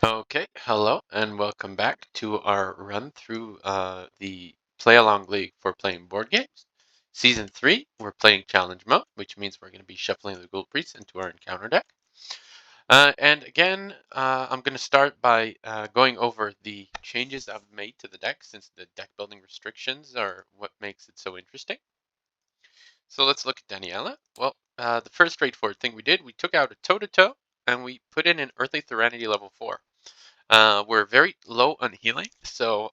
Okay, hello and welcome back to our run through the Play Along League for playing board games. Season 3, we're playing Challenge Mode, which means we're going to be shuffling the Ghoul Priest into our encounter deck. And again, I'm going to start by going over the changes I've made to the deck since the deck building restrictions are what makes it so interesting. So let's look at Daniella. Well, the first straightforward thing we did, we took out a toe-to-toe and we put in an Earthly Serenity level 4. We're very low on healing, so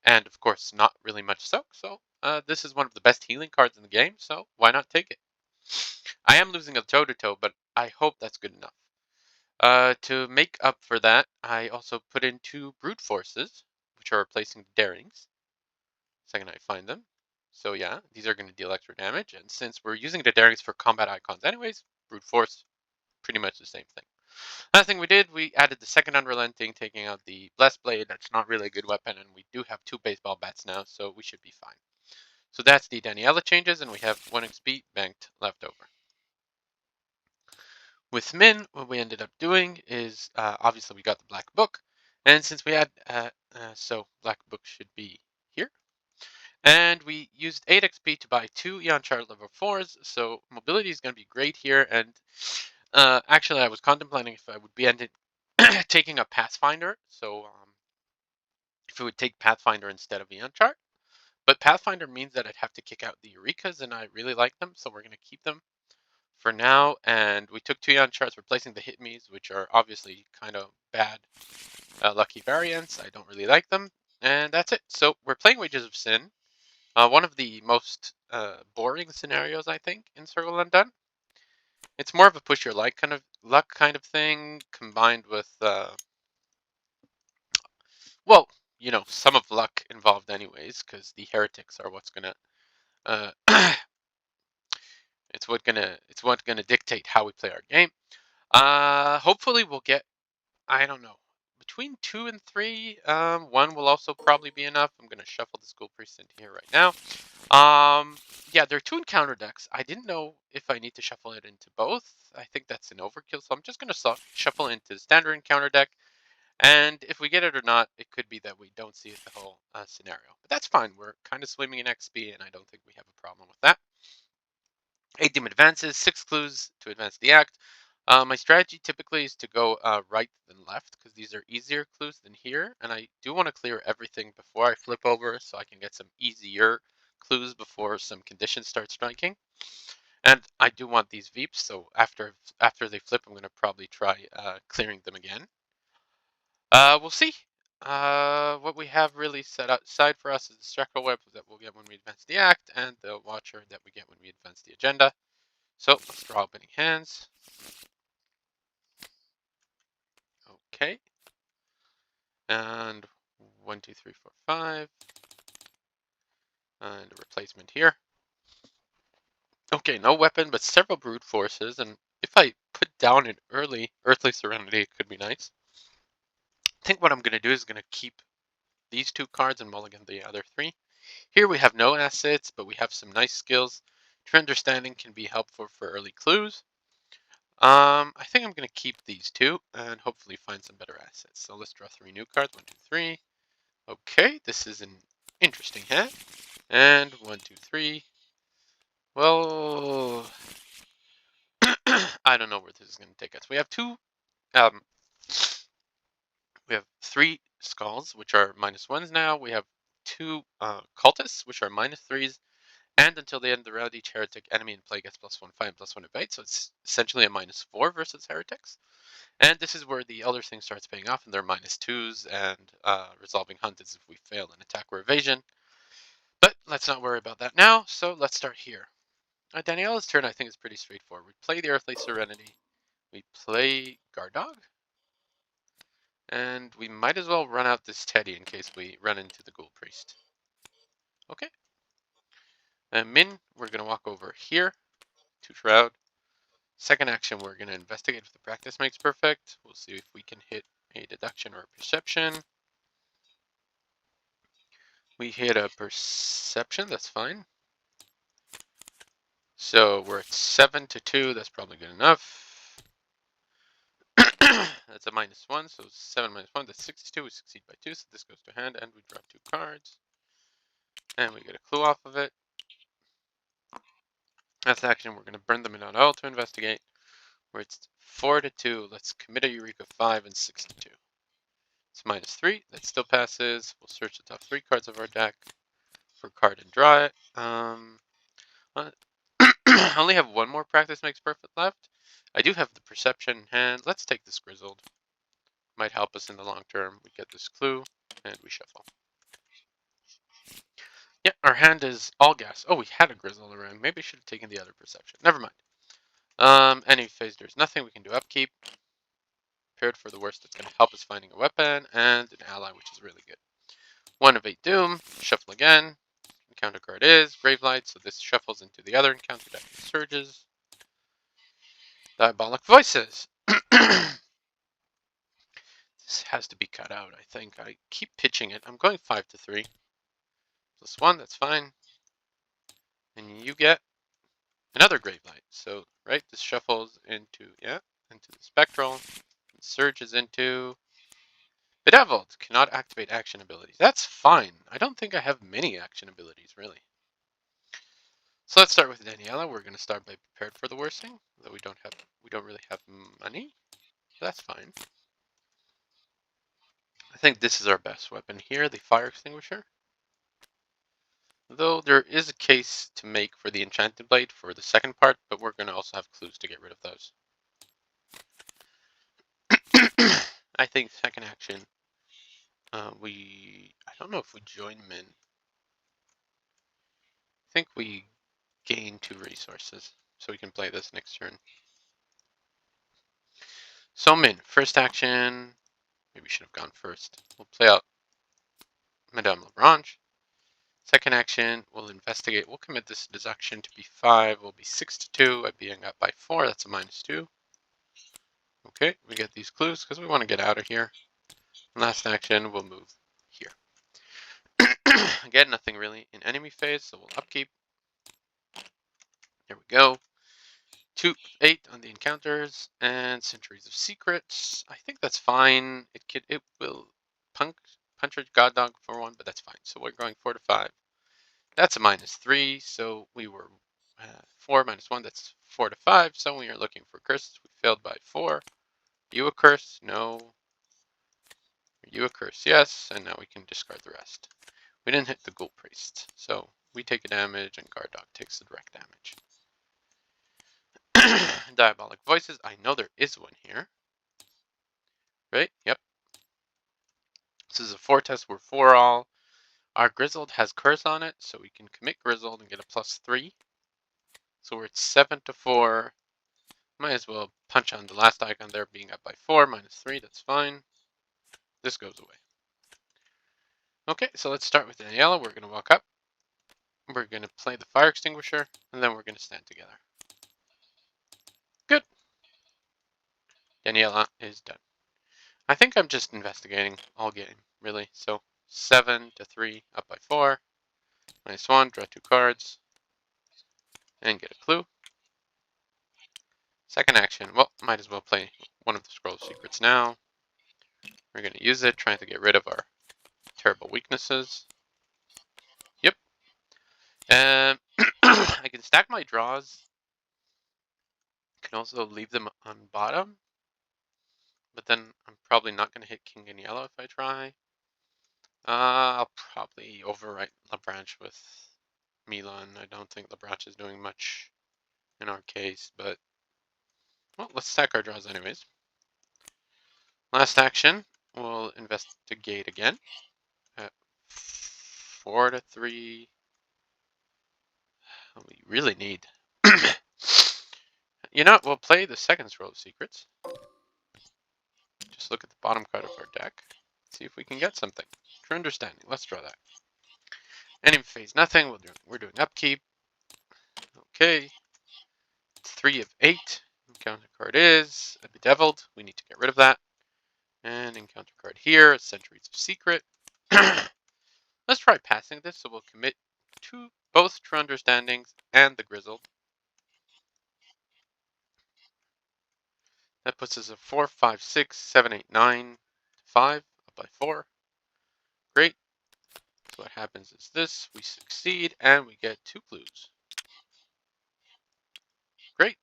and of course not really much soak. So this is one of the best healing cards in the game. So why not take it? I am losing a toe-to-toe, but I hope that's good enough. To make up for that, I also put in 2 brute forces, which are replacing the darings. Second I find them. So yeah, these are going to deal extra damage, and since we're using the darings for combat icons anyways, brute force, pretty much the same thing. Last thing we did, we added the second Unrelenting, taking out the Blessed Blade. That's not really a good weapon, and we do have 2 baseball bats now, so we should be fine. So that's the Daniella changes, and we have 1 XP banked left over. With Minh, what we ended up doing is, obviously we got the Black Book, and since we had, so Black Book should be here. And we used 8 XP to buy 2 Eon Shard level 4s, so mobility is going to be great here, and actually I was contemplating if I would be taking a Pathfinder, so if it would take Pathfinder instead of Eon Chart. But Pathfinder means that I'd have to kick out the Eurekas, and I really like them, so we're going to keep them for now. And we took 2 Eon Charts, replacing the Hit Me's, which are obviously kind of bad lucky variants. I don't really like them. And that's it. So we're playing Wages of Sin. One of the most boring scenarios, I think, in Circle Undone. It's more of a push your luck kind of thing, combined with well, some of luck involved anyways, because the heretics are what's gonna uh, it's what's gonna dictate how we play our game. Hopefully we'll get, I don't know, between 2 and 3. 1 will also probably be enough. I'm gonna shuffle this Ghoul Priest into here right now. Yeah, there are 2 encounter decks. I didn't know if I need to shuffle it into both. I think that's an overkill, so I'm just gonna shuffle into the standard encounter deck. And if we get it or not, it could be that we don't see it the whole scenario. But that's fine. We're kind of swimming in XP, and I don't think we have a problem with that. 8 demon advances, 6 clues to advance the act. My strategy typically is to go right than left, because these are easier clues than here. And I do want to clear everything before I flip over, so I can get some easier clues before some conditions start striking. And I do want these Veeps, so after they flip, I'm going to probably try clearing them again. We'll see. What we have really set aside for us is the Structural Web that we'll get when we advance the act, and the Watcher that we get when we advance the agenda. So let's draw opening hands. Okay. And 1, 2, 3, 4, 5. And a replacement here. Okay, no weapon, but several brute forces, and if I put down an early Earthly Serenity, it could be nice. I think what I'm going to do is going to keep these 2 cards and mulligan the other 3. Here we have no assets, but we have some nice skills. True Understanding can be helpful for early clues. I think I'm going to keep these 2 and hopefully find some better assets. So let's draw 3 new cards. 1, 2, 3. Okay, this is an interesting hand. And 1, 2, 3. Well, I don't know where this is going to take us. We have 3 skulls, which are -1s now. We have 2 cultists, which are -3s. And until the end of the round, each heretic enemy in play gets +1 fight and +1 evade. So it's essentially a -4 versus heretics. And this is where the Elder Thing starts paying off, and they're -2s, and resolving hunt is if we fail an attack or evasion. But let's not worry about that now. So let's start here. Daniella's turn, I think, is pretty straightforward. We play the Earthly Serenity. We play Guard Dog. And we might as well run out this Teddy in case we run into the Ghoul Priest. Okay. And Minh, we're going to walk over here to Shroud. Second action, we're going to investigate if the practice makes perfect. We'll see if we can hit a deduction or a perception. We hit a perception, that's fine. So we're at 7 to 2, that's probably good enough. That's a -1, so 7 minus 1, that's 62. We succeed by 2, so this goes to hand, and we draw 2 cards. And we get a clue off of it. That's action. We're going to burn them in on oil to investigate. Where it's 4 to 2. Let's commit a Eureka 5 and 6 to 2. It's -3. That still passes. We'll search the top 3 cards of our deck for card and draw it. I only have one more practice makes perfect left. I do have the perception in hand. Let's take this grizzled. Might help us in the long term. We get this clue and we shuffle. Yeah, our hand is all gas. Oh, we had a grizzled around. Maybe I should have taken the other perception. Never mind. Any phase there's nothing. We can do upkeep. Prepared for the worst. It's going to help us finding a weapon and an ally, which is really good. 1 of 8 doom. Shuffle again. Encounter card is Gravelight, so this shuffles into the other encounter deck. Surges. Diabolic Voices. This has to be cut out, I think. I keep pitching it. I'm going 5 to 3. +1, that's fine. And you get another Gravelight. So, right, this shuffles into the Spectral. And surges into Bedeviled. Cannot activate action abilities. That's fine. I don't think I have many action abilities, really. So let's start with Daniella. We're going to start by prepared for the worst thing. Though we don't really have money. That's fine. I think this is our best weapon here, the fire extinguisher. Though there is a case to make for the enchanted blade for the second part, but we're going to also have clues to get rid of those. I think second action, I don't know if we join Minh. I think we gain 2 resources, so we can play this next turn. So Minh, first action, maybe we should have gone first. We'll play out Madame Labranche. Second action, we'll investigate. We'll commit this deduction to be 5. We'll be 6 to 2. I'm being up by 4. That's a -2. Okay, we get these clues because we want to get out of here. Last action, we'll move here. Again, nothing really in enemy phase, so we'll upkeep. There we go. 2, 8 on the encounters and Centuries of Secrets. I think that's fine. It will punch a God Dog for 1, but that's fine. So we're going 4 to 5. That's a -3. So we were 4 minus 1. That's 4 to 5. So we are looking for curses. We failed by 4. Are you a curse? No. Are you a curse? Yes. And now we can discard the rest. We didn't hit the Ghoul Priest. So we take a damage and Guard Dog takes the direct damage. Diabolic Voices. I know there is one here. Right? Yep. This is a 4 test. We're 4 all. Our Grizzled has Curse on it, so we can commit Grizzled and get a +3. So we're at 7 to 4. Might as well punch on the last icon there, being up by 4, -3. That's fine. This goes away. Okay, so let's start with Daniella. We're going to walk up. We're going to play the fire extinguisher, and then we're going to stand together. Good. Daniella is done. I think I'm just investigating all game, really. So 7 to 3, up by 4. -1, draw 2 cards, and get a clue. Second action, well, might as well play one of the Scroll of Secrets now. We're going to use it, trying to get rid of our terrible weaknesses. Yep. And I can stack my draws. I can also leave them on bottom. But then I'm probably not going to hit King and Yellow if I try. I'll probably overwrite Labranche with Milan. I don't think Labranche is doing much in our case, but well, let's stack our draws anyways. Last action, we'll investigate again. At 4 to 3. We really need. You know what? We'll play the second Scroll of Secrets. Just look at the bottom card of our deck. See if we can get something. True Understanding. Let's draw that. Enemy phase nothing. We're doing upkeep. Okay. 3 of 8. Encounter card is a Bedeviled. We need to get rid of that. And encounter card here, Centuries of Secret. Let's try passing this, so we'll commit to both True Understandings and the Grizzled. That puts us at 4, 5, 6, 7, 8, 9, 5, up by 4. Great. So what happens is this, we succeed, and we get 2 clues. Great.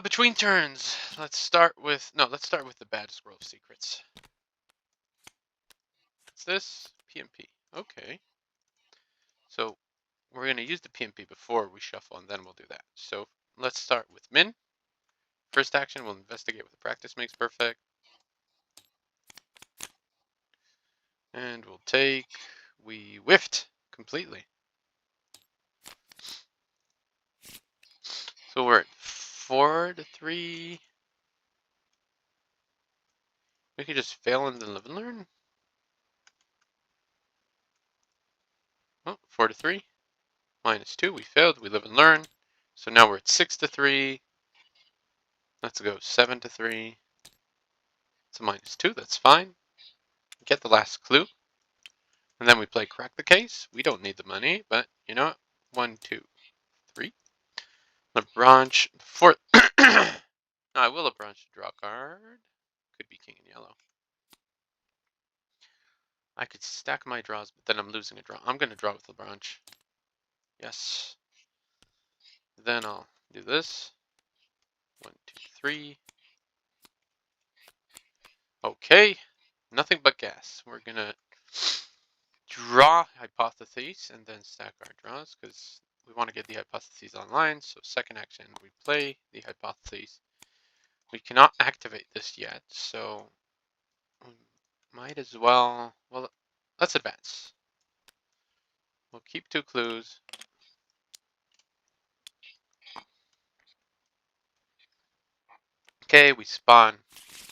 Between turns, let's start with the bad scroll of secrets. What's this? PMP. Okay. So we're going to use the PMP before we shuffle, and then we'll do that. So let's start with Min. First action, we'll investigate with the practice makes perfect. And we'll take, we whiffed completely. So we're at 4 to 3. We could just fail and then live and learn. Oh, 4 to 3. -2, we failed, we live and learn. So now we're at 6 to 3. Let's go 7 to 3. It's a -2, that's fine. Get the last clue. And then we play crack the case. We don't need the money, but you know what? 1, 2, 3. LeBranch, 4th. No, I will LeBranch to draw a card. Could be king and yellow. I could stack my draws, but then I'm losing a draw. I'm going to draw with LeBranch. Yes. Then I'll do this. 1, 2, 3. Okay. Nothing but gas. We're going to draw hypotheses and then stack our draws because we want to get the hypotheses online. So second action, we play the hypotheses. We cannot activate this yet, so we might as well, let's advance. We'll keep 2 clues. Okay, we spawn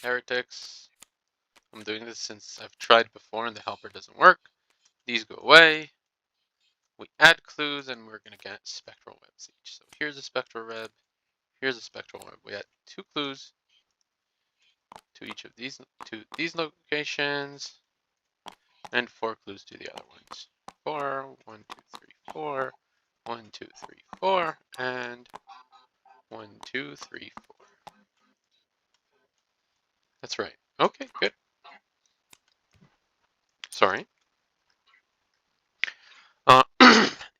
heretics. I'm doing this since I've tried before and the helper doesn't work. These go away. We add clues and we're going to get spectral webs each. So here's a spectral web. Here's a spectral web. We add 2 clues to each of these, to these locations, and 4 clues to the other ones. 4, 1, 2, 3, 4, 1, 2, 3, 4, and 1, 2, 3, 4. That's right. Okay, good. Sorry.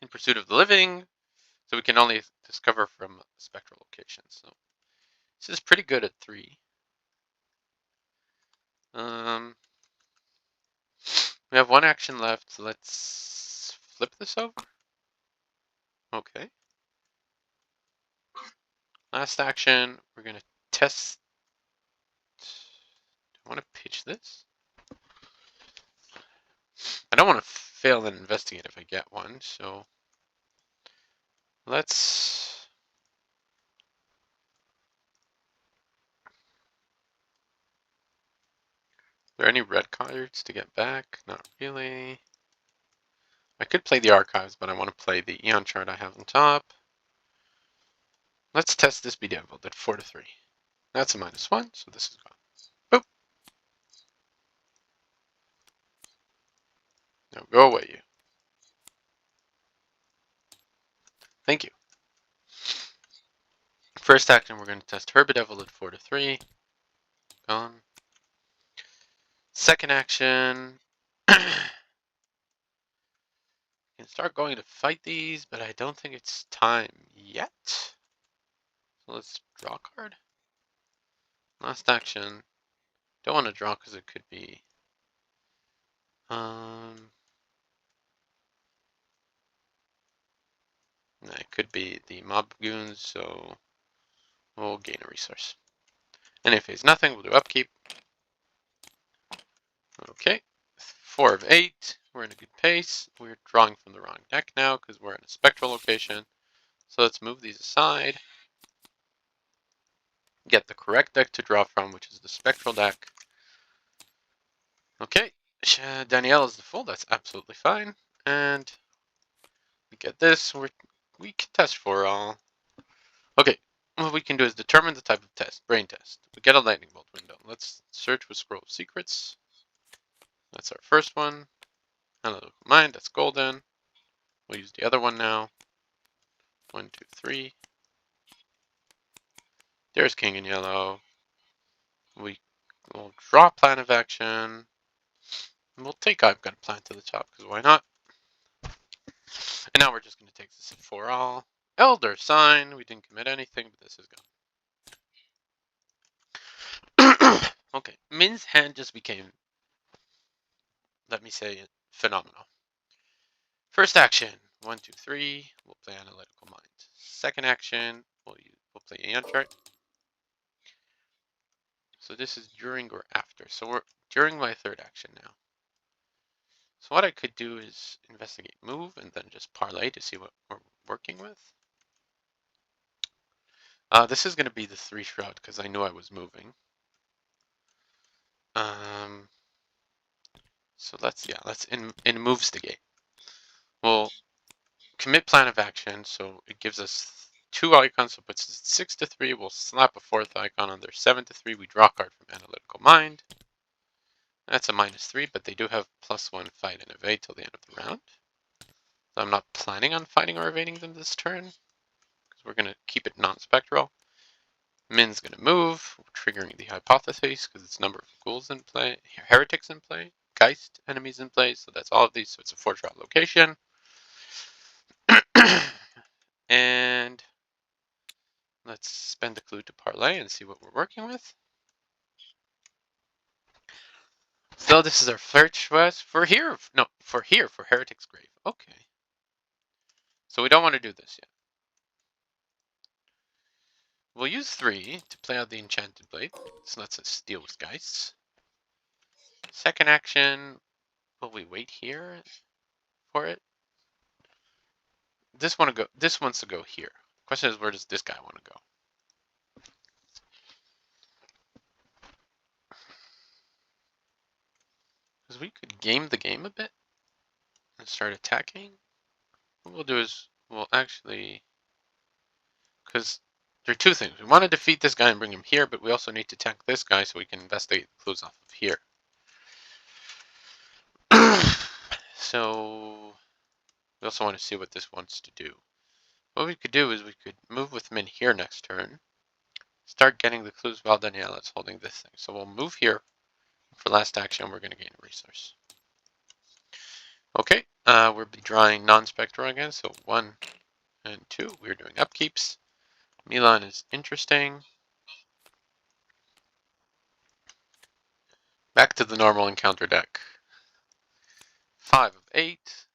In pursuit of the living, so we can only discover from spectral locations. So this is pretty good at 3. We have 1 action left, so let's flip this over. Okay. Last action, we're going to test. Do I want to pitch this? I don't want to fail and investigate if I get one, so let's. Are there any red cards to get back? Not really. I could play the archives, but I want to play the Eon chart I have on top. Let's test this bedeviled at 4 to 3. That's a -1, so this is gone. Boop. Now go away, you. Thank you. First action, we're going to test her bedevil at 4 to 3. Gone. Second action. Can start going to fight these, but I don't think it's time yet. So let's draw a card. Last action. Don't want to draw because it could be. It could be the mob goons, so we'll gain a resource. And if it's nothing, we'll do upkeep. Okay. 4 of 8. We're in a good pace. We're drawing from the wrong deck now because we're in a spectral location. So let's move these aside. Get the correct deck to draw from, which is the spectral deck. Okay. Daniella is the full. That's absolutely fine. And we get this. We can test for all. Okay. What we can do is determine the type of test. Brain test. We get a lightning bolt window. Let's search with Scroll of Secrets. That's our first one. Analytical Mind. That's golden. We'll use the other one now. 1, 2, 3. There's king in yellow. We will draw plan of action. And we'll take I've got a plan to the top, because why not? And now we're just going to take this for all. Elder sign. We didn't commit anything, but this is gone. Okay. Min's hand just became, let me say it, phenomenal. First action. 1, 2, 3. We'll play Analytical Mind. Second action. We'll play Aeon Chart. So this is during or after. So we're during my third action now. So what I could do is investigate move and then just parlay to see what we're working with. This is going to be the 3 shroud because I knew I was moving. So let's investigate. We'll commit plan of action, so it gives us 2 icons, so it puts us at 6 to 3. We'll slap a 4th icon on there, 7 to 3. We draw a card from Analytical Mind. That's a -3, but they do have +1 fight and evade till the end of the round. So I'm not planning on fighting or evading them this turn, because we're going to keep it non-spectral. Min's going to move, triggering the hypothesis, because it's number of ghouls in play, heretics in play, Geist enemies in play, so that's all of these, so it's a 4-drop location. And let's spend a clue to parlay and see what we're working with. So this is our third choice for here. No, for Heretic's Grave. Okay. So we don't want to do this yet. We'll use 3 to play out the Enchanted Blade. This lets us deal with Geists. Second action, will we wait here for it? This wants to go here. Question is, where does this guy want to go? Because we could game the game a bit and start attacking. What we'll do is we'll actually, because there are 2 things. We want to defeat this guy and bring him here, but we also need to attack this guy so we can investigate the clues off of here. So we also want to see what this wants to do. What we could do is we could move with Min here next turn, start getting the clues while Daniella's holding this thing. So we'll move here. For last action, we're going to gain a resource. Okay, we'll be drawing non-spectral again, so 1 and 2. We're doing upkeeps. Milan is interesting. Back to the normal encounter deck. 5 of 8.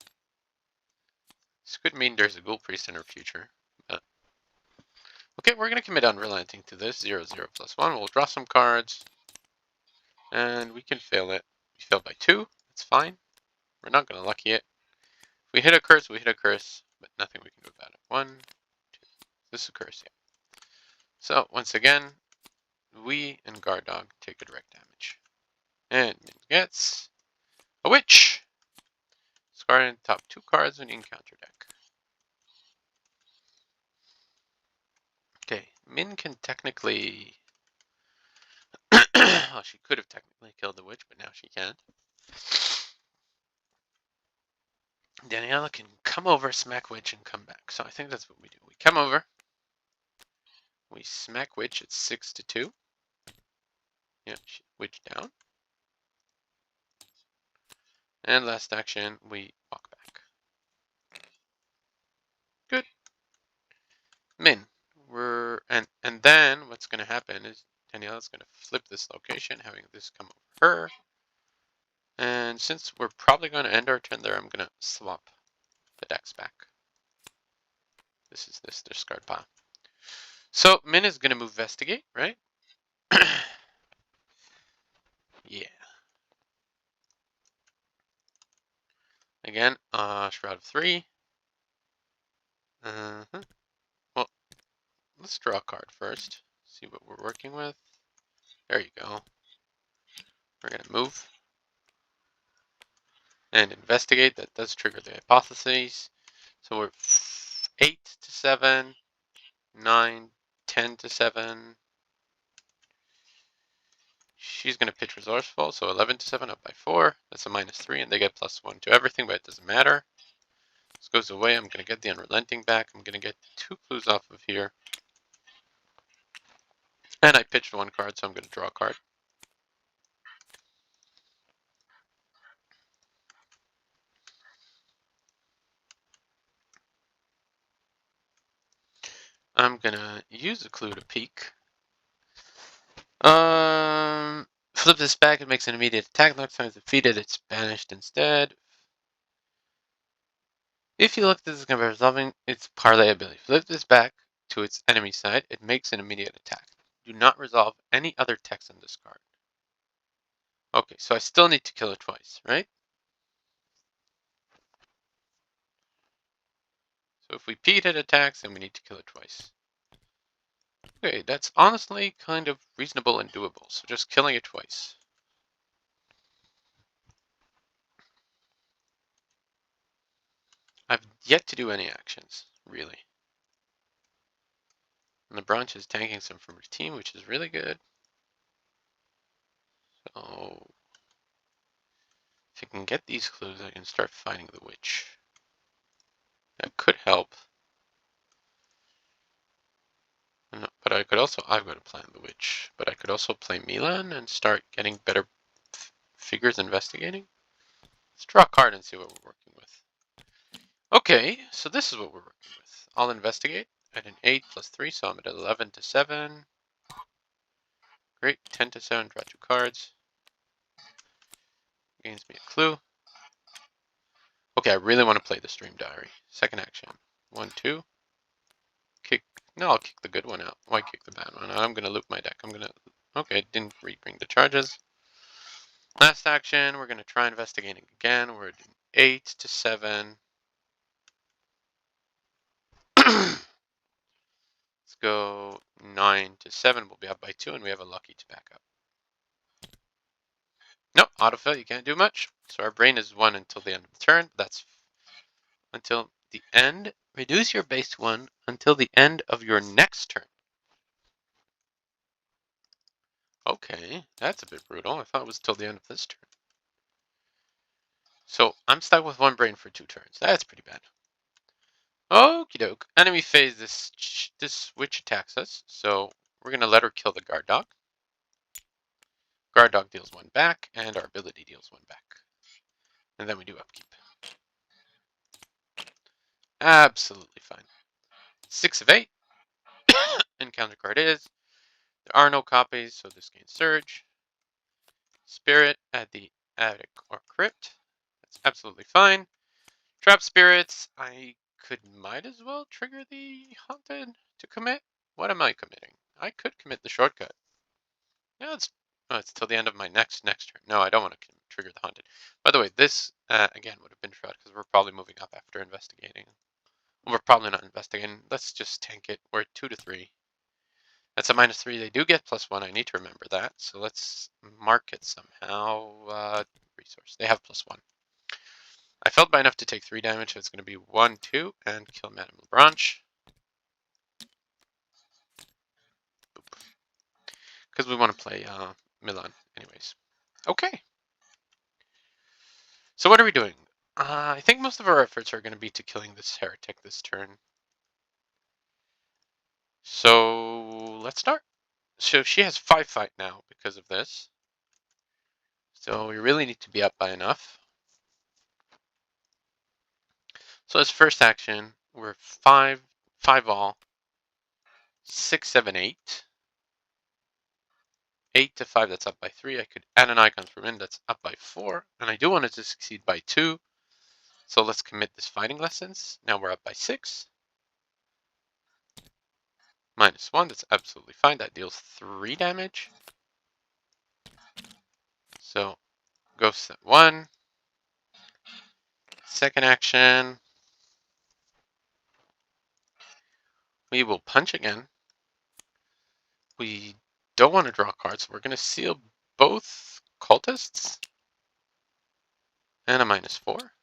This could mean there's a Ghoul Priest in our future. But okay, we're going to commit unrelenting to this. 0, 0, +1. We'll draw some cards. And we can fail it. We failed by 2. That's fine. We're not going to lucky it. If we hit a curse, we hit a curse. But nothing we can do about it. 1, 2. This is a curse, yeah. So, once again, we and Guard Dog take a direct damage. And Min gets a Witch. Discarding the top 2 cards in the encounter deck. Okay, Min can technically... well, she could have technically killed the Witch, but now she can't. Daniella can come over, smack Witch, and come back. So I think that's what we do. We come over. We smack Witch at 6 to 2. Yeah, Witch down. And last action, we walk back. Good. Min. And then what's going to happen is Daniella's going to flip this location, having this come over her. And since we're probably going to end our turn there, I'm going to swap the decks back. This is this discard pile. So Min is going to move investigate, right? Yeah. Again, Shroud of 3. Well, let's draw a card first. See what we're working with. There you go. We're going to move. And investigate. That does trigger the hypotheses. So we're 8 to 7, 9, 10 to 7. She's going to pitch resourceful, so 11 to 7 up by 4. That's a -3, and they get +1 to everything, but it doesn't matter. This goes away. I'm going to get the unrelenting back. I'm going to get 2 clues off of here. And I pitched one card, so I'm going to draw a card. I'm going to use a clue to peek. Flip this back, it makes an immediate attack. Next time it's defeated, it's banished instead. If you look at this by resolving its parlay ability, flip this back to its enemy side, it makes an immediate attack. Do not resolve any other text on this card. Okay, so I still need to kill it twice, right? So if we peed it attacks, then we need to kill it twice. Okay, that's honestly kind of reasonable and doable, so just killing it twice. I've yet to do any actions, really. And the branch is tanking some from her team, which is really good. So if I can get these clues, I can start fighting the witch. That could help. But I could also, I've got to plan the witch, but I could also play Milan and start getting better figures investigating. Let's draw a card and see what we're working with. Okay, so this is what we're working with. I'll investigate at an 8 plus 3, so I'm at 11 to 7. Great, 10 to 7, draw 2 cards. Gains me a clue. Okay, I really want to play the Stream Diary. Second action. 1, 2. Kick. No, I'll kick the good one out. Why kick the bad one? I'm going to loop my deck. Okay, didn't rebring the charges. Last action, we're going to try investigating again. We're at 8 to 7. Let's go 9 to 7. We'll be up by 2, and we have a lucky to back up. Nope, autofill, you can't do much. So our brain is 1 until the end of the turn. That's until the end. Reduce your base 1 until the end of your next turn. Okay, that's a bit brutal. I thought it was till the end of this turn. So I'm stuck with 1 brain for 2 turns. That's pretty bad. Okie doke. Enemy phase, this witch attacks us, so we're going to let her kill the guard dog. Guard dog deals 1 back, and our ability deals 1 back. And then we do upkeep. Absolutely fine. 6 of 8. Encounter card is. There are no copies, so this gains Surge. Spirit at the attic or crypt. That's absolutely fine. Trap spirits, I might as well trigger the haunted to commit. What am I committing? I could commit the shortcut. Yeah, it's till the end of my next turn. No, I don't want to trigger the haunted. By the way, this again would have been shot because we're probably moving up after investigating. Well, we're probably not investigating. Let's just tank it. We're at 2 to 3. That's a -3. They do get +1. I need to remember that. So let's mark it somehow. Resource. They have +1. I felt bad enough to take 3 damage, so it's going to be 1, 2, and kill Madame Lebranche. Because we want to play Milan anyways. Okay. So what are we doing? I think most of our efforts are going to be to killing this heretic this turn. So let's start. So she has 5 fight now because of this. So we really need to be up by enough. So as first action, we're 5 all. 6, 7, 8. 8 to 5, that's up by 3. I could add an icon for Minh, that's up by 4. And I do want it to succeed by 2. So let's commit this fighting lessons. Now we're up by 6. -1, that's absolutely fine. That deals 3 damage. So ghost at 1. Second action. We will punch again. We don't want to draw cards, so we're going to seal both cultists. And a -4.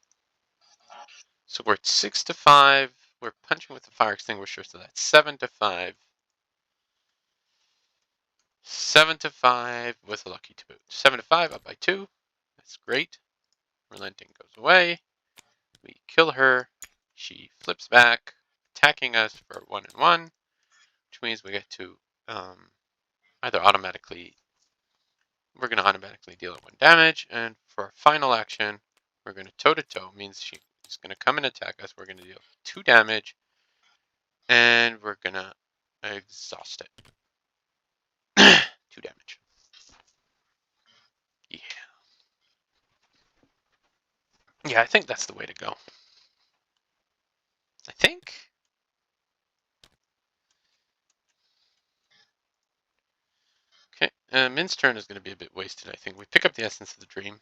So we're at 6 to 5. We're punching with the fire extinguisher, so that's 7 to 5. 7 to 5 with a lucky to boot. 7 to 5, up by 2. That's great. Relenting goes away. We kill her. She flips back, attacking us for 1 and 1, which means we get to either automatically, we're going to automatically deal it 1 damage, and for our final action, we're going to toe-to-toe, means she's going to come and attack us. We're going to deal 2 damage, and we're going to exhaust it. 2 damage. Yeah. Yeah, I think that's the way to go. I think. Okay, Min's turn is going to be a bit wasted, I think. We pick up the Essence of the Dream.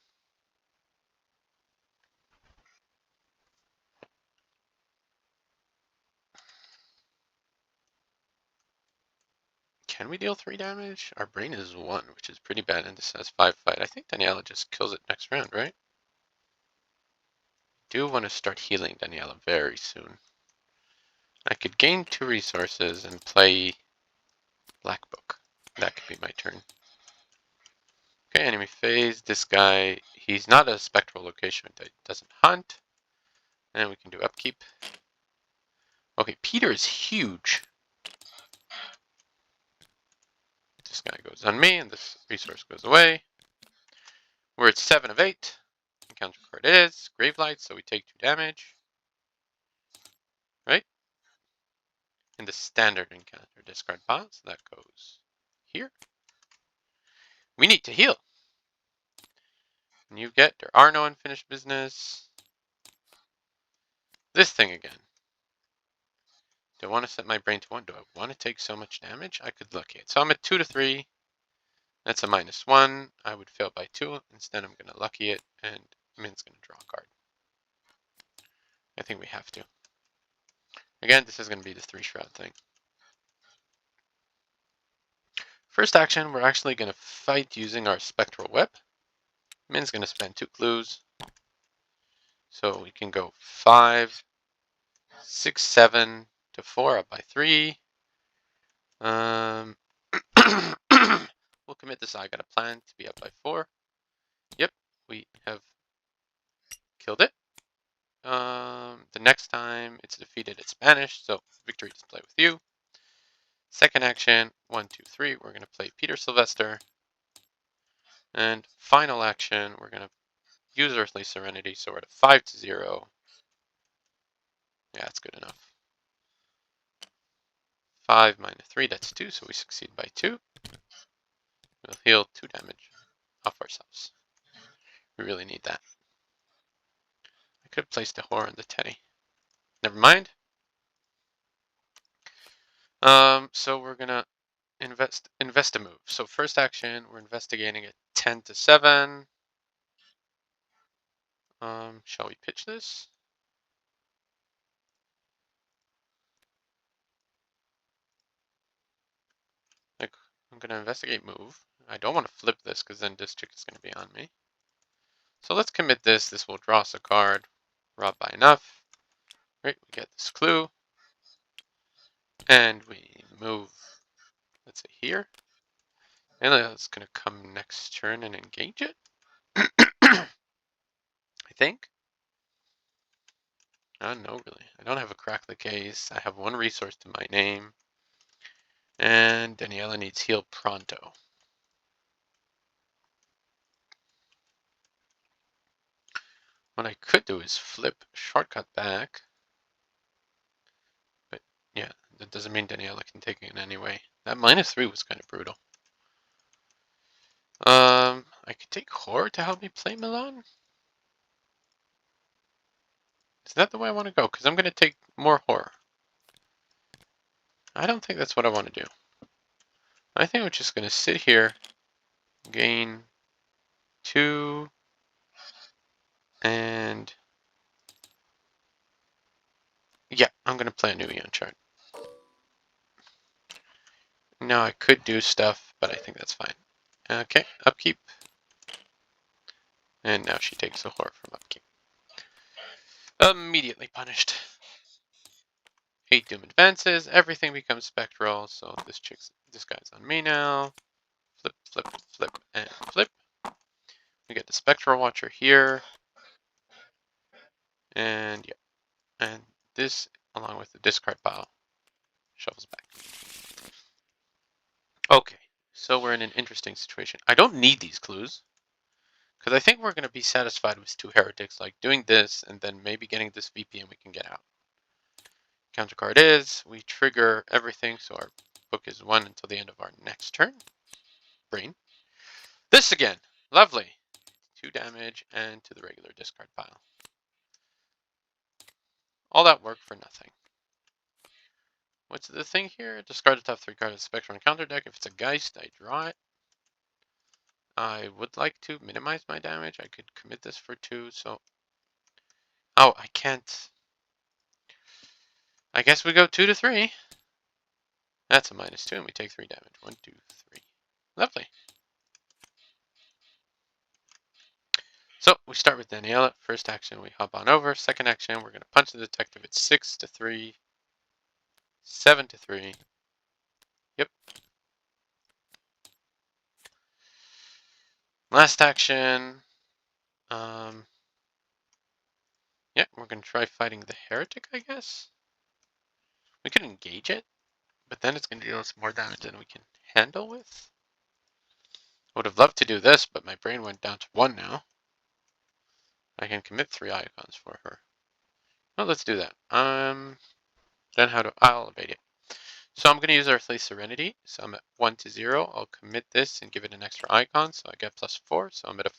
Can we deal 3 damage? Our brain is 1, which is pretty bad, and this has 5 fight. I think Daniella just kills it next round, right? Do want to start healing Daniella very soon. I could gain 2 resources and play Black Book. That could be my turn. Okay, enemy phase. This guy, he's not a spectral location. He doesn't hunt. And we can do upkeep. Okay, Peter is huge. This guy goes on me, and this resource goes away. We're at 7 of 8. Encounter card is Gravelight, so we take 2 damage. Right? In the standard encounter, discard pile, so that goes here. We need to heal. And you get, there are no unfinished business. This thing again. Do I want to set my brain to 1? Do I want to take so much damage? I could lucky it. So I'm at 2 to 3. That's a -1. I would fail by 2. Instead, I'm going to lucky it, and Min's going to draw a card. I think we have to. Again, this is going to be the 3 shroud thing. First action, we're actually going to fight using our spectral web. Min's going to spend 2 clues. So we can go 5, 6, 7 to 4 up by 3. We'll commit this. I got a plan to be up by 4. Yep, we have killed it. The next time it's defeated, it's banished. So victory display with you. Second action, 1, 2, 3. We're going to play Peter Sylvester. And final action, we're going to use Earthly Serenity. So we're at a 5 to 0. Yeah, that's good enough. 5 minus 3, that's 2. So we succeed by 2. We'll heal 2 damage off ourselves. We really need that. I could have placed a horror on the Teddy. Never mind. So we're gonna invest a move. So first action, we're investigating at 10 to 7. Shall we pitch this? Like, I'm gonna investigate move. I don't want to flip this because then this chick is gonna be on me. So let's commit this. This will draw us a card. Rob by enough. Right, we get this clue. And we move, let's say here. And it's gonna come next turn and engage it. I think. No, really. I don't have a crack the case. I have 1 resource to my name. And Daniella needs heal pronto. What I could do is flip shortcut back. But yeah, that doesn't mean Daniella can take it in any way. That -3 was kind of brutal. I could take horror to help me play Milan. Is that the way I want to go? Because I'm going to take more horror. I don't think that's what I want to do. I think I'm just going to sit here, gain 2, and yeah, I'm going to play a new Eon chart. No, I could do stuff, but I think that's fine. Okay, upkeep. And now she takes a horror from upkeep. Immediately punished. 8 Doom advances, everything becomes spectral, so this guy's on me now. Flip, flip, flip, and flip. We get the Spectral Watcher here. And yeah. And this, along with the discard pile, shuffles back. Okay, So we're in an interesting situation. I don't need these clues, because I think we're going to be satisfied with 2 heretics, like doing this and then maybe getting this VP and we can get out. Counter card is, we trigger everything, so our book is 1 until the end of our next turn. Brain. This again. Lovely. 2 damage and to the regular discard pile. All that work for nothing. What's the thing here? Discard the top 3 cards of the Spectrum counter deck. If it's a Geist, I draw it. I would like to minimize my damage. I could commit this for 2, so... Oh, I can't. I guess we go 2 to 3. That's a -2, and we take 3 damage. 1, 2, 3. Lovely. So we start with Daniella. First action, we hop on over. Second action, we're going to punch the detective. It's 6 to 3. 7 to 3. Yep. Last action. Yeah, we're going to try fighting the heretic, I guess. We could engage it, but then it's going to deal us more damage than we can handle with. I would have loved to do this, but my brain went down to 1 now. I can commit 3 icons for her. Well, let's do that. Then I'll evade it. So I'm going to use Earthly Serenity. So I'm at 1 to 0. I'll commit this and give it an extra icon. So I get +4. So I'm at a...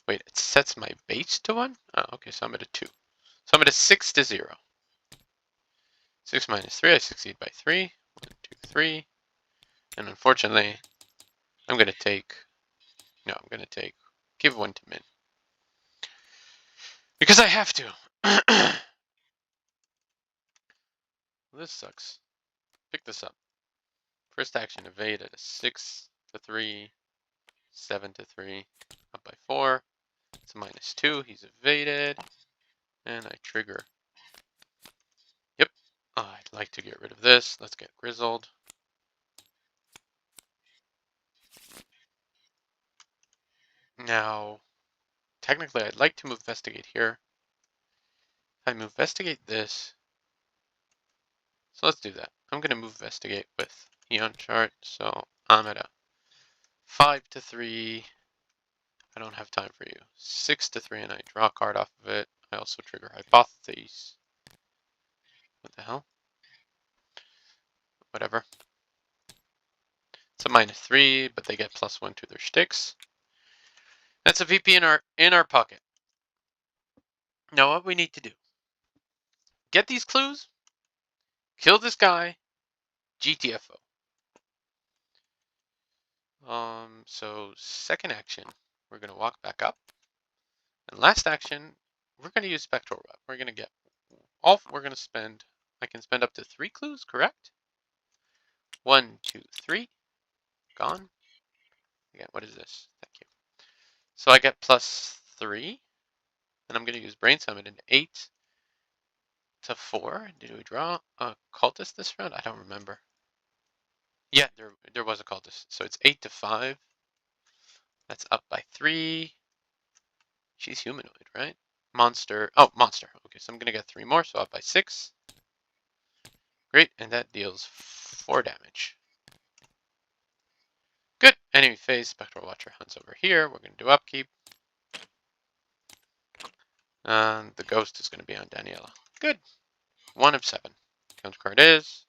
Wait, it sets my base to 1? Oh, okay, so I'm at a 2. So I'm at a 6 to 0. 6 -3, I succeed by 3. 1, 2, 3. And unfortunately, I'm going to take... No, I'm going to take... Give 1 to Minh. Because I have to. This sucks. Pick this up. First action, evade at a 6 to 3. 7 to 3. Up by 4. It's a -2. He's evaded. And I trigger. Yep. I'd like to get rid of this. Let's get Grizzled. Now, technically, I'd like to move Investigate here. If I move Investigate this. So let's do that. I'm going to move Investigate with Eon Chart. So I'm at a 5 to 3. I don't have time for you. 6 to 3, and I draw a card off of it. I also trigger Hypotheses. What the hell? Whatever. It's a -3, but they get +1 to their sticks. That's a VP in our pocket. Now what we need to do. Get these clues. Kill this guy. GTFO. So second action, we're gonna walk back up. And last action, we're gonna use Spectral Web. We're gonna get we're gonna spend, I can spend up to 3 clues, correct? 1, 2, 3. Gone. Again, what is this? Thank you. So I get +3. And I'm gonna use Brain Summon in 8 to 4. Did we draw a cultist this round? I don't remember. Yeah, there was a cultist. So it's 8 to 5. That's up by 3. She's humanoid, right? Monster. Oh, monster. Okay, so I'm going to get 3 more, so up by 6. Great, and that deals 4 damage. Good. Enemy phase. Spectral Watcher hunts over here. We're going to do upkeep. And the ghost is going to be on Daniella. Good. 1 of 7. Counter card is...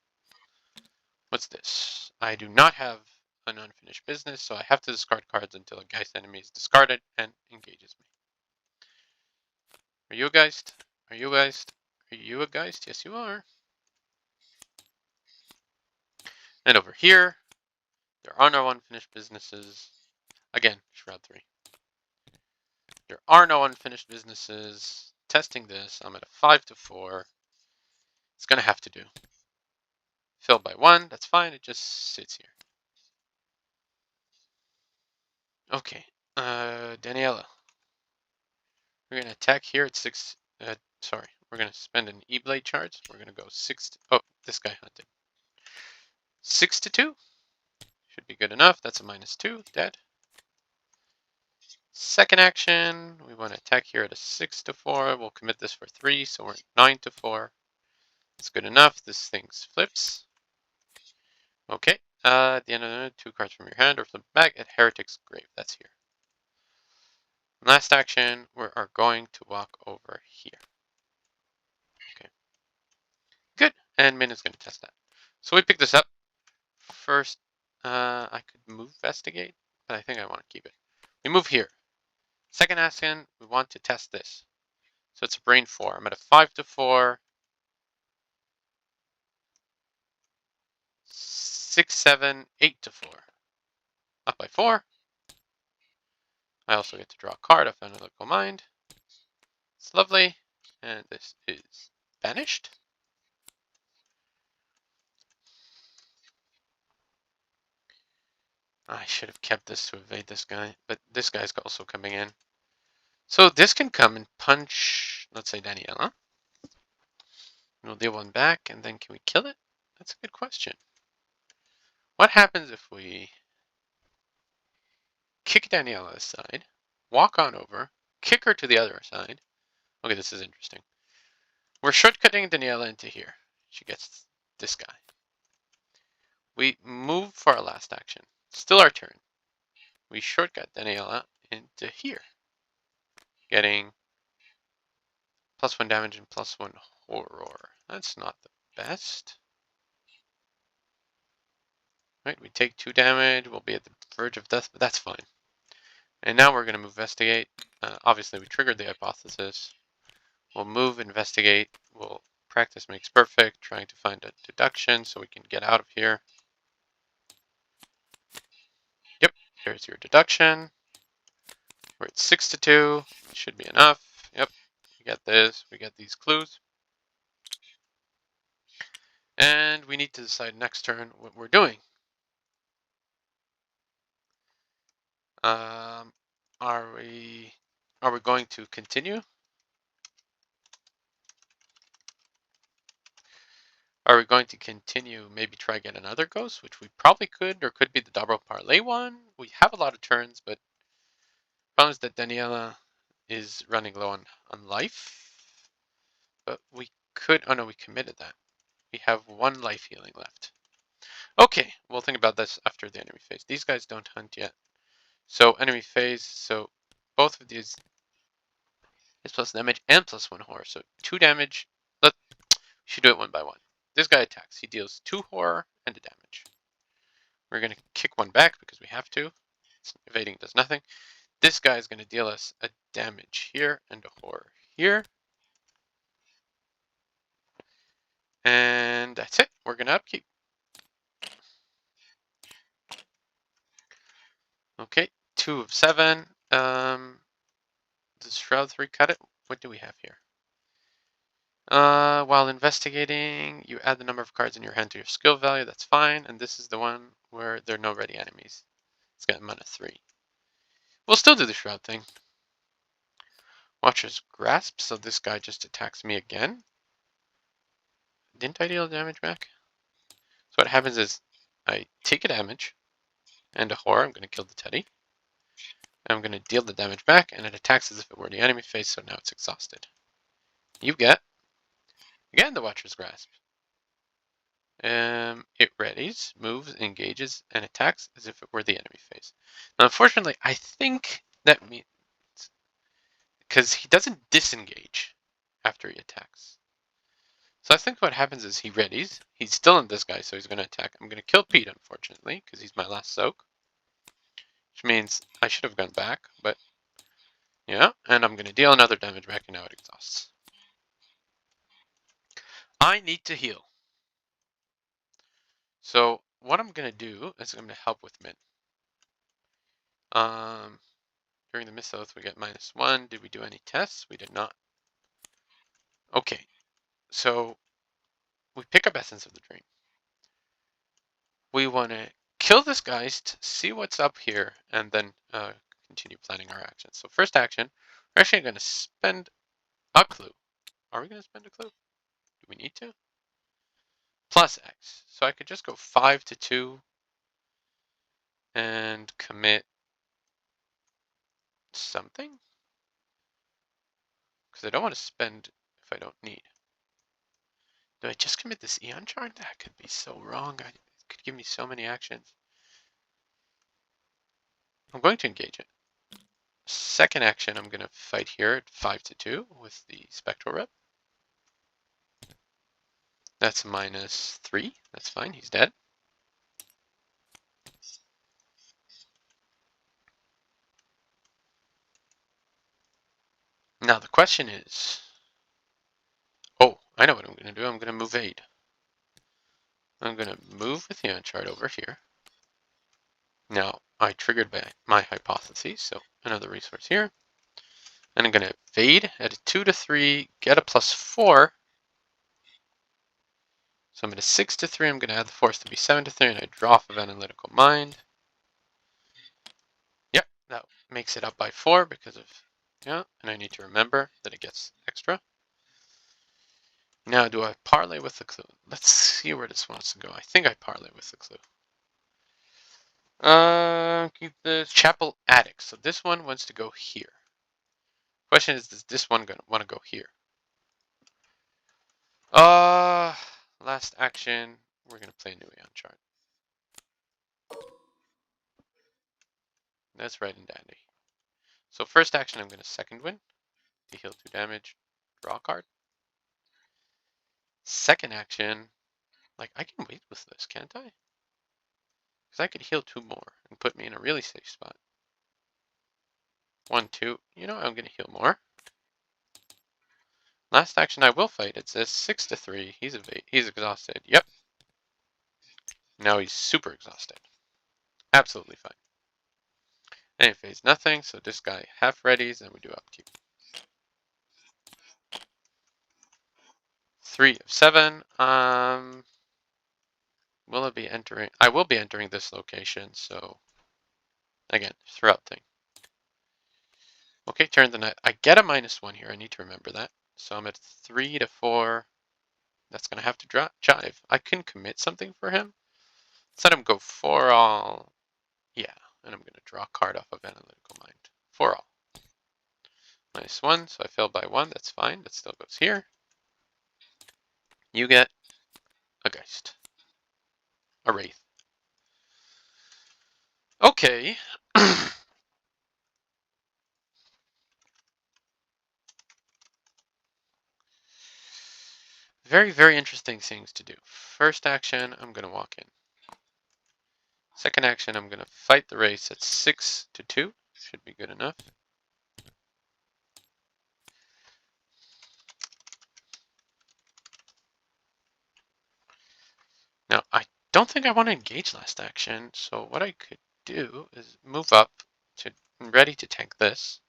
What's this? I do not have an unfinished business, so I have to discard cards until a Geist enemy is discarded and engages me. Are you a Geist? Are you a Geist? Are you a Geist? Yes, you are. And over here, there are no unfinished businesses. Again, Shroud 3. There are no unfinished businesses. Testing this, I'm at a 5 to 4. It's going to have to do. Filled by 1, that's fine. It just sits here. Okay, Daniella. We're going to attack here at 6. Sorry, we're going to spend an E-Blade charge. We're going to go 6 to... Oh, this guy hunted. 6 to 2. Should be good enough. That's a -2. Dead. Second action, we want to attack here at a 6 to 4. We'll commit this for 3, so we're at 9 to 4. It's good enough. This thing flips. Okay. At the end of the 2 cards from your hand or flip back at Heretic's Grave. That's here. Last action, we are going to walk over here. Okay. Good. And Minh is going to test that. So we pick this up. First, I could move investigate, but I think I want to keep it. We move here. Second action, we want to test this. So it's a brain 4. I'm at a 5 to 4. 6, 7, 8 to 4. Up by 4. I also get to draw a card of Analytical Mind. It's lovely. And this is banished. I should have kept this to evade this guy, but this guy's also coming in. So this can come and punch, let's say, Daniella. We'll deal 1 back, and then can we kill it? That's a good question. What happens if we kick Daniella aside, walk on over, kick her to the other side? Okay, this is interesting. We're shortcutting Daniella into here. She gets this guy. We move for our last action. Still our turn. We shortcut Daniella into here, getting +1 damage and +1 horror. That's not the best. Right, we take 2 damage. We'll be at the verge of death, but that's fine. And now we're going to move investigate. Obviously, we triggered the hypothesis. We'll move investigate. We'll practice makes perfect, trying to find a deduction so we can get out of here. Yep, there's your deduction. We're at 6 to 2. Should be enough. Yep, we get this. We get these clues. And we need to decide next turn what we're doing. Are we going to continue? Are we going to continue, maybe try get another ghost, which we probably could, or could be the double parlay one? We have a lot of turns, but problem is that Daniella is running low on life. But we could, oh no, we committed that. We have 1 life healing left. Okay, we'll think about this after the enemy phase. These guys don't hunt yet. So enemy phase, so both of these is plus damage and +1 horror. So 2 damage. We should do it 1 by 1. This guy attacks. He deals 2 horror and a damage. We're going to kick 1 back because we have to. Evading does nothing. This guy is going to deal us a damage here and a horror here. And that's it. We're going to upkeep. Okay, 2 of 7. Does Shroud 3 cut it? What do we have here? While investigating, you add the number of cards in your hand to your skill value. That's fine. And this is the one where there are no ready enemies. It's got mana 3. We'll still do the Shroud thing. Watcher's Grasp. So this guy just attacks me again. Didn't I deal damage back? So what happens is I take a damage and a horror. I'm going to kill the teddy. I'm going to deal the damage back, and it attacks as if it were the enemy phase, so now it's exhausted. You get, again, the Watcher's Grasp. It readies, moves, engages, and attacks as if it were the enemy phase. Now, unfortunately, I think that means, because he doesn't disengage after he attacks. So I think what happens is he readies. He's still in this guy, so he's going to attack. I'm going to kill Pete, unfortunately, because he's my last soak. Which means I should have gone back, but yeah. And I'm going to deal another damage back, and now it exhausts. I need to heal. So what I'm going to do is I'm going to help with Minh. During the Mist Oath, we get -1. Did we do any tests? We did not. Okay. So we pick up Essence of the Dream. We want to kill this Geist, see what's up here, and then continue planning our actions. So first action, we're actually going to spend a clue. Are we going to spend a clue? Do we need to? Plus X. So I could just go 5 to 2 and commit something. Because I don't want to spend if I don't need. Do I just commit this Eon Charm? That could be so wrong. could give me so many actions. I'm going to engage it. Second action, I'm going to fight here at 5-2 with the Spectral Rep. That's -3. That's fine. He's dead. Now the question is, oh, I know what I'm going to do. I'm going to move aid. I'm going to move with the Uncharted over here. Now I triggered my hypothesis, so another resource here. And I'm going to evade at a 2-3, get a +4. So I'm at a 6-3. I'm going to add the force to be 7-3, and I draw off of Analytical Mind. Yep, that makes it up by 4 because of, yeah, and I need to remember that it gets extra. Now, do I parlay with the clue? Let's see where this wants to go. I think I parlay with the clue. Keep the chapel attic. So this one wants to go here. Question is, does this one want to go here? Last action. We're gonna play a new Aeon chart. That's right and dandy. So first action, I'm gonna second win to heal 2 damage, draw a card. Second action, like I can wait with this, can't I? Because I could heal 2 more and put me in a really safe spot. 1, 2. You know, I'm gonna heal more. Last action, I will fight. It says 6-3. He's exhausted. Yep. Now he's super exhausted. Absolutely fine. And he phase nothing, so this guy half readies, and we do upkeep. 3 of 7. Will it be entering? I will be entering this location, so again, throughout thing. Okay, turn the net. I get a -1 here. I need to remember that. So I'm at 3-4. That's gonna have to jive. I can commit something for him. Let him go 4 all. Yeah, and I'm gonna draw a card off of Analytical Mind. 4 all. -1, so I failed by 1. That's fine. That still goes here. You get a Geist. A Wraith. Okay. Very, very interesting things to do. First action, I'm going to walk in. Second action, I'm going to fight the race at 6-2. Should be good enough. Now, I don't think I want to engage last action, so what I could do is move up to ready to tank this.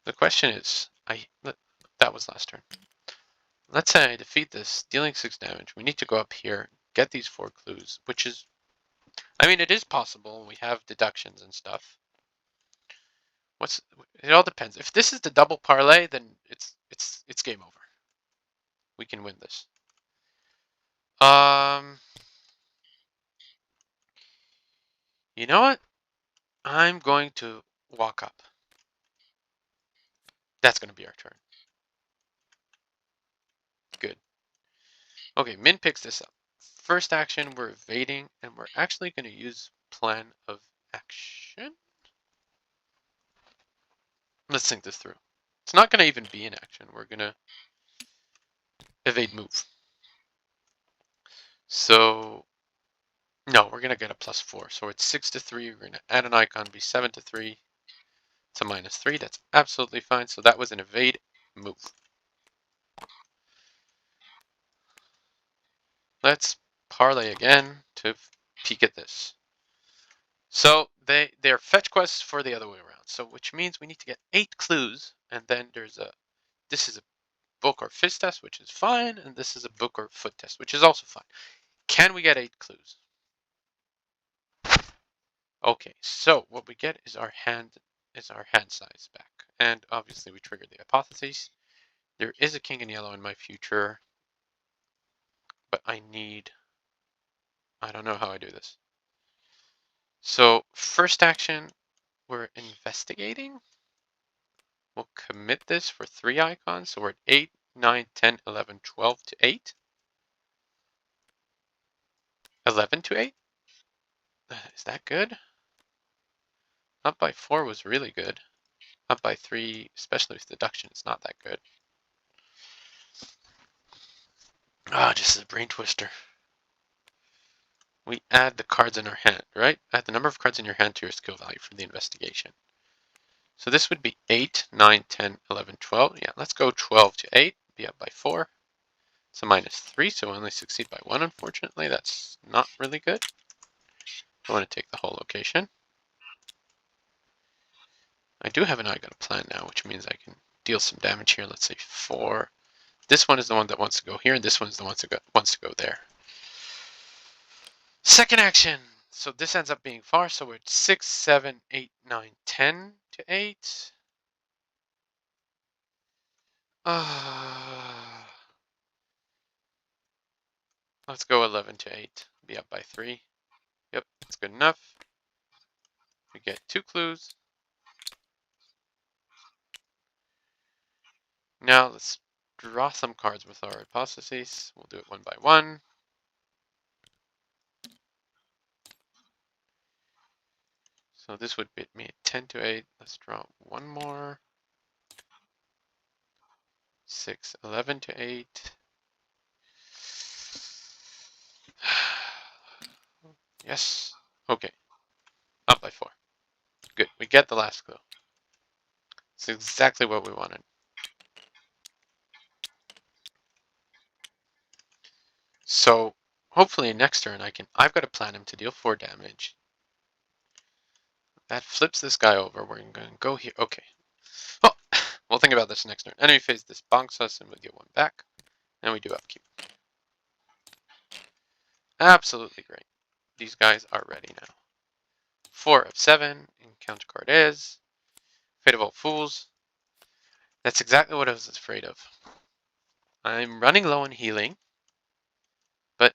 The question is, that was last turn. Let's say I defeat this, dealing 6 damage. We need to go up here, get these 4 clues, which is, I mean, it is possible. We have deductions and stuff. It all depends. If this is the double parlay, then it's game over. We can win this. You know what? I'm going to walk up. That's going to be our turn. Good. Okay, Min picks this up. First action, we're evading, and we're actually going to use plan of action. Let's think this through. It's not going to even be an action. We're going to evade move. So, no, we're going to get a +4. So it's 6-3. We're going to add an icon, be 7-3. It's a -3. That's absolutely fine. So that was an evade move. Let's parlay again to peek at this. So they're fetch quests for the other way around. So which means we need to get 8 clues, and then this is a book or fist test, which is fine, and this is a book or foot test, which is also fine. Can we get 8 clues? Okay, so what we get is our hand size back, and obviously we triggered the hypothesis. There is a king in yellow in my future, but I don't know how I do this. So first action, we're investigating. We'll commit this for 3 icons. So we're at 8, 9, 10, 11, 12 to 8. 11 to 8? Is that good? Up by 4 was really good. Up by 3, especially with deduction, is not that good. Ah, just a brain twister. We add the cards in our hand, right? Add the number of cards in your hand to your skill value for the investigation. So this would be 8, 9, 10, 11, 12. Yeah, let's go 12 to 8, be up by 4. It's a -3, so we only succeed by 1, unfortunately. That's not really good. I want to take the whole location. I do have an I got a plan now, which means I can deal some damage here. Let's say 4. This one is the one that wants to go here, and this one's the one that wants to go there. Second action. So this ends up being far, so we're at 6, 7, 8, 9, 10 to 8. Let's go 11 to 8. Be up by 3. Yep, that's good enough. We get 2 clues. Now let's draw some cards with our hypotheses. We'll do it one by one. So this would bit me at 10 to 8. Let's draw one more. 6, 11 to 8. Yes. Okay. Up by 4. Good. We get the last clue. It's exactly what we wanted. So hopefully next turn I've got to plan him to deal 4 damage. That flips this guy over. We're going to go here. Okay. Oh, we'll think about this next turn. Enemy phase this bonks us and we get 1 back. And we do upkeep. Absolutely great. These guys are ready now. 4 of 7. Encounter card is Fate of All Fools. That's exactly what I was afraid of. I'm running low on healing, but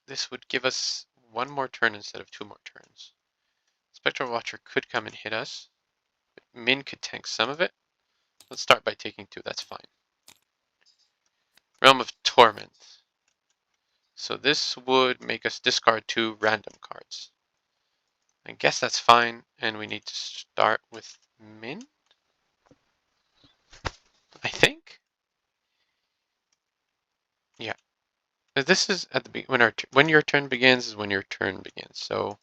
this would give us 1 more turn instead of 2 more turns. Spectral Watcher could come and hit us. Minh could tank some of it. Let's start by taking 2. That's fine. Realm of Torment. So this would make us discard 2 random cards. I guess that's fine, and we need to start with Minh, I think. Yeah. This is at the when your turn begins is when your turn begins. So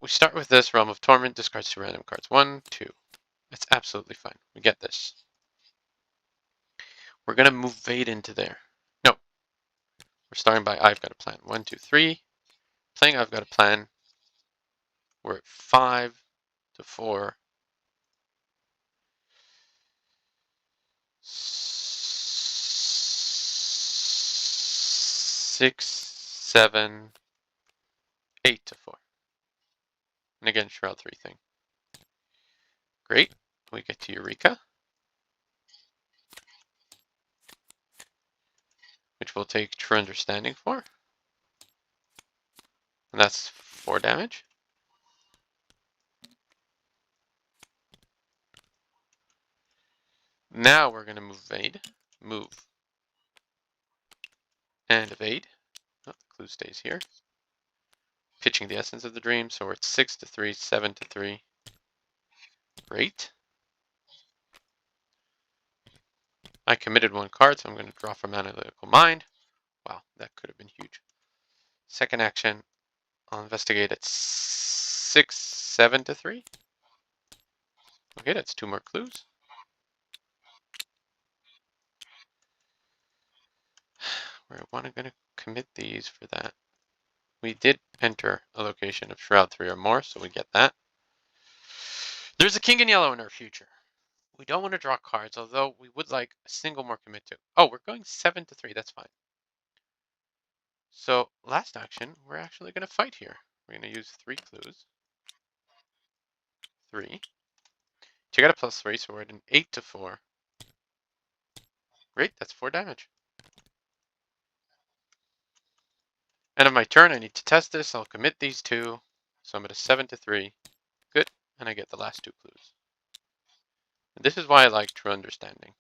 we start with this Realm of Torment, discards 2 random cards. 1, 2. That's absolutely fine. We get this. We're gonna move Vade into there. No. We're starting by I've got a plan. 1, 2, 3. Playing I've got a plan. We're at 5 to 4. 6, 7, 8 to 4. And again, Shroud 3 thing. Great. We get to Eureka, which we'll take True Understanding for. And that's 4 damage. Now we're going to move Evade. Move. And Evade. Oh, the clue stays here. Pitching the Essence of the Dream, so we're at 6 to 3, 7 to 3. Great. I committed 1 card, so I'm going to draw from Analytical Mind. Wow, that could have been huge. Second action, I'll investigate at 6, 7 to 3. Okay, that's 2 more clues. We're going to commit these for that. We did enter a location of Shroud 3 or more, so we get that. There's a king in yellow in our future. We don't want to draw cards, although we would like a single more commit to. Oh, we're going 7 to 3. That's fine. So last action, we're actually going to fight here. We're going to use 3 clues. 3. You got a +3, so we're at an 8 to 4. Great, that's 4 damage. End of my turn, I need to test this. I'll commit these 2. So I'm at a 7 to 3. Good, and I get the last 2 clues. And this is why I like True Understanding.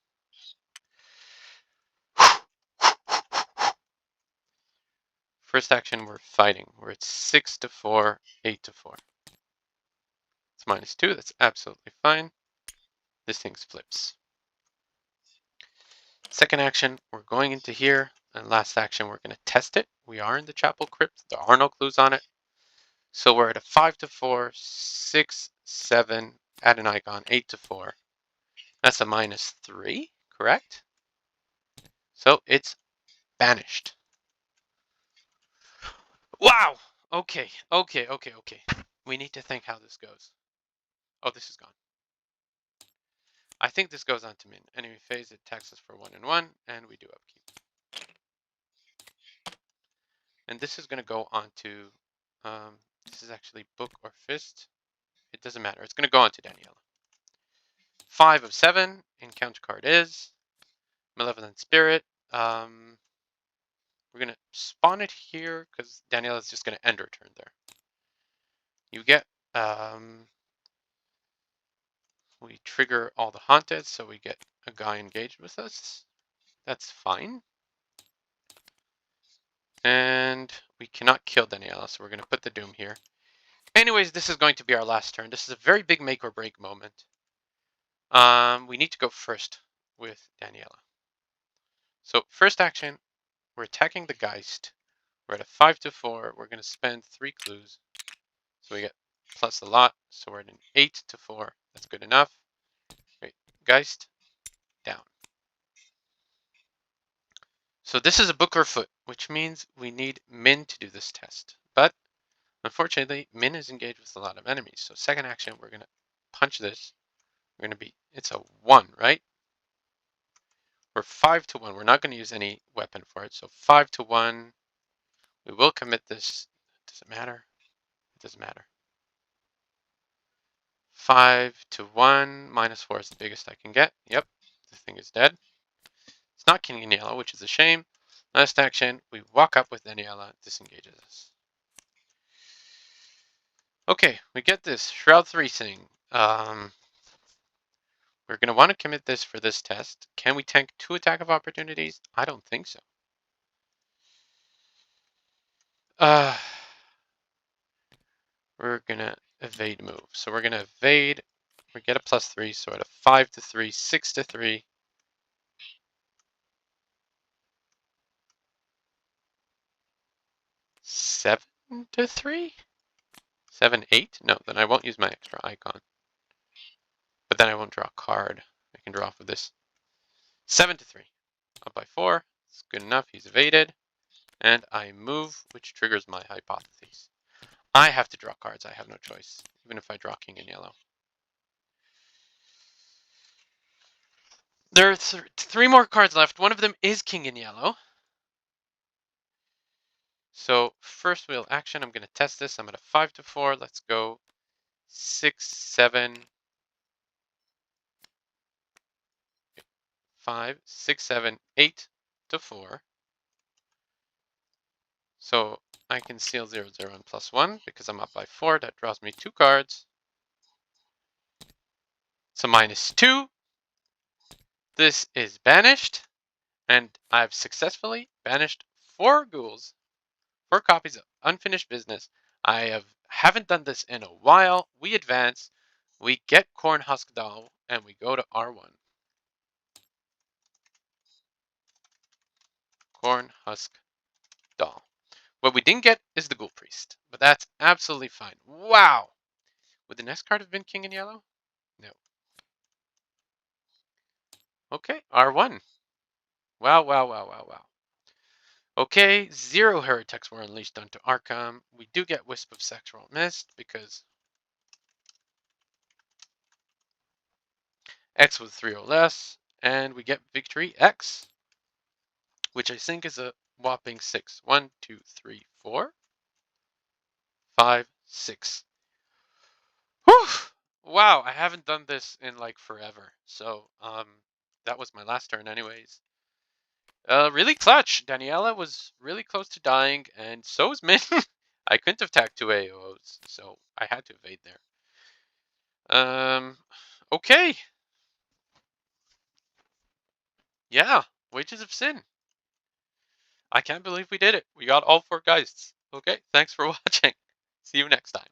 First action, we're fighting. We're at 6 to 4, 8 to 4. It's -2. That's absolutely fine. This thing flips. Second action, we're going into here. And last action, we're going to test it. We are in the chapel crypt. There are no clues on it. So we're at a 5 to 4, 6, 7, add an icon, 8 to 4. That's a -3, correct? So it's banished. Wow! Okay. We need to think how this goes. Oh, this is gone. I think this goes on to Minh. Enemy phase, it taxes for 1 and 1, and we do upkeep. And this is going to go on to, this is actually book or fist. It doesn't matter. It's going to go on to Daniella. 5 of 7. Encounter card is Malevolent Spirit. We're going to spawn it here because Daniella's just going to end her turn there. You get, we trigger all the haunted, so we get a guy engaged with us. That's fine. And we cannot kill Daniella, so we're going to put the Doom here. Anyways, this is going to be our last turn. This is a very big make or break moment. We need to go first with Daniella. So first action, we're attacking the Geist. We're at a 5 to 4. We're going to spend 3 clues. So we get plus a lot. So we're at an 8 to 4. That's good enough. Great. Geist, down. So this is a book or foot, which means we need Minh to do this test. But unfortunately, Minh is engaged with a lot of enemies. So second action, we're going to punch this. We're going to be, it's a 1, right? We're 5 to 1. We're not going to use any weapon for it. So 5 to 1. We will commit this. Does it matter? It doesn't matter. 5 to 1. -4 is the biggest I can get. Yep. The thing is dead. It's not killing Daniella, which is a shame. Last action, we walk up with Daniella, disengages us. Okay, we get this Shroud 3 thing. We're going to want to commit this for this test. Can we tank 2 attack of opportunities? I don't think so. We're going to evade move. So we're going to evade. We get a +3, so at a 5 to 3, 6 to 3. 7 to 3? 7, 8? No, then I won't use my extra icon. But then I won't draw a card. I can draw off of this. 7 to 3. Up by 4. It's good enough. He's evaded. And I move, which triggers my hypotheses. I have to draw cards. I have no choice, even if I draw king in yellow. There are 3 more cards left. One of them is king in yellow. So first wheel action, I'm going to test this. I'm at a 5 to 4. Let's go 6, 7, 5, 6, 7, 8 to 4. So I can seal 0, 0, and +1 because I'm up by 4. That draws me 2 cards. So -2. This is banished. And I've successfully banished 4 ghouls, 4 copies of unfinished business. I haven't done this in a while. We advance. We get Cornhusk Doll, and we go to R1. Cornhusk Doll. What we didn't get is the Ghoul Priest, but that's absolutely fine. Wow! Would the next card have been King in Yellow? No. Okay, R1. Wow. Okay, 0 heretics were unleashed onto Arkham. We do get Wisp of Sexual Mist because X was 3 or less, and we get Victory X, which I think is a whopping 6. 1, 2, 3, 4, 5, 6. Whew! Wow, I haven't done this in like forever. So, that was my last turn anyways. Really clutch. Daniella was really close to dying, and so was Minh. I couldn't have tagged 2 AOs, so I had to evade there. Okay. Yeah, Wages of Sin. I can't believe we did it. We got all 4 geists. Okay, thanks for watching. See you next time.